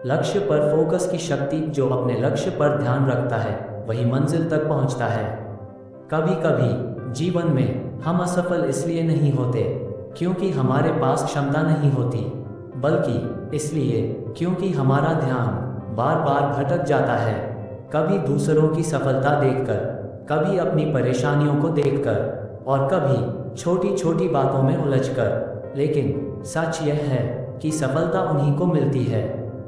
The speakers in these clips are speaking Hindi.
लक्ष्य पर फोकस की शक्ति, जो अपने लक्ष्य पर ध्यान रखता है वही मंजिल तक पहुंचता है। कभी कभी जीवन में हम असफल इसलिए नहीं होते क्योंकि हमारे पास क्षमता नहीं होती, बल्कि इसलिए क्योंकि हमारा ध्यान बार बार भटक जाता है। कभी दूसरों की सफलता देखकर, कभी अपनी परेशानियों को देखकर और कभी छोटी छोटी बातों में उलझकर। लेकिन सच यह है कि सफलता उन्हीं को मिलती है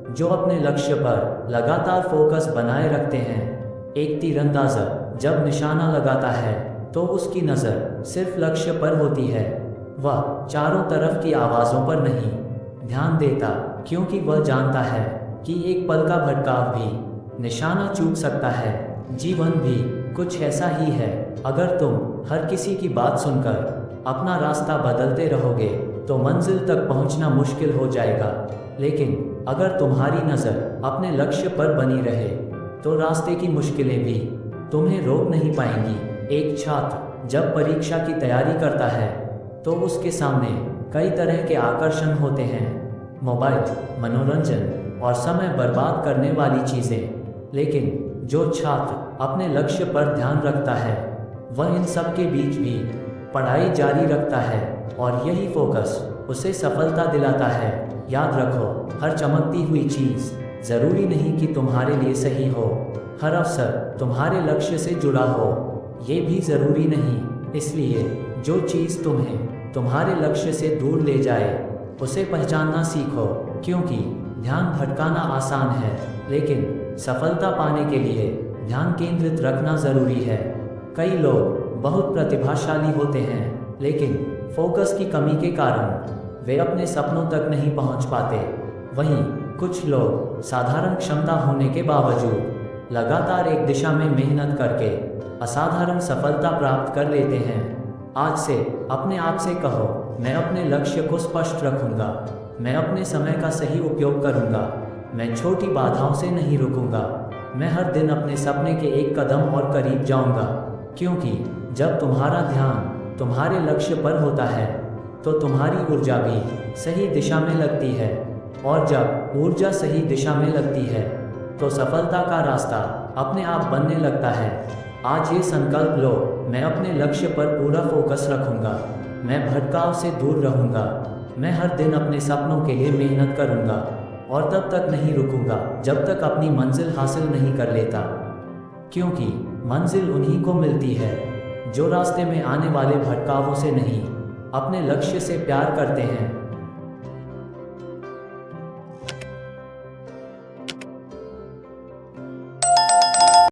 जो अपने लक्ष्य पर लगातार फोकस बनाए रखते हैं। एक तीरंदाज जब निशाना लगाता है तो उसकी नज़र सिर्फ लक्ष्य पर होती है। वह चारों तरफ की आवाज़ों पर नहीं ध्यान देता, क्योंकि वह जानता है कि एक पल का भटकाव भी निशाना चूक सकता है। जीवन भी कुछ ऐसा ही है। अगर तुम हर किसी की बात सुनकर अपना रास्ता बदलते रहोगे तो मंजिल तक पहुंचना मुश्किल हो जाएगा। लेकिन अगर तुम्हारी नज़र अपने लक्ष्य पर बनी रहे तो रास्ते की मुश्किलें भी तुम्हें रोक नहीं पाएंगी। एक छात्र जब परीक्षा की तैयारी करता है तो उसके सामने कई तरह के आकर्षण होते हैं, मोबाइल, मनोरंजन और समय बर्बाद करने वाली चीज़ें। लेकिन जो छात्र अपने लक्ष्य पर ध्यान रखता है वह इन सब के बीच भी पढ़ाई जारी रखता है और यही फोकस उसे सफलता दिलाता है। याद रखो, हर चमकती हुई चीज़ ज़रूरी नहीं कि तुम्हारे लिए सही हो। हर अवसर तुम्हारे लक्ष्य से जुड़ा हो ये भी ज़रूरी नहीं। इसलिए जो चीज़ तुम्हें तुम्हारे लक्ष्य से दूर ले जाए उसे पहचानना सीखो, क्योंकि ध्यान भटकाना आसान है लेकिन सफलता पाने के लिए ध्यान केंद्रित रखना ज़रूरी है। कई लोग बहुत प्रतिभाशाली होते हैं लेकिन फोकस की कमी के कारण वे अपने सपनों तक नहीं पहुंच पाते। वहीं कुछ लोग साधारण क्षमता होने के बावजूद लगातार एक दिशा में मेहनत करके असाधारण सफलता प्राप्त कर लेते हैं। आज से अपने आप से कहो, मैं अपने लक्ष्य को स्पष्ट रखूंगा, मैं अपने समय का सही उपयोग करूंगा, मैं छोटी बाधाओं से नहीं रुकूंगा, मैं हर दिन अपने सपने के एक कदम और करीब जाऊंगा। क्योंकि जब तुम्हारा ध्यान तुम्हारे लक्ष्य पर होता है तो तुम्हारी ऊर्जा भी सही दिशा में लगती है, और जब ऊर्जा सही दिशा में लगती है तो सफलता का रास्ता अपने आप बनने लगता है। आज ये संकल्प लो, मैं अपने लक्ष्य पर पूरा फोकस रखूंगा, मैं भटकाव से दूर रहूंगा, मैं हर दिन अपने सपनों के लिए मेहनत करूंगा और तब तक नहीं रुकूंगा जब तक अपनी मंजिल हासिल नहीं कर लेता। क्योंकि मंजिल उन्हीं को मिलती है जो रास्ते में आने वाले भटकावों से नहीं, अपने लक्ष्य से प्यार करते हैं।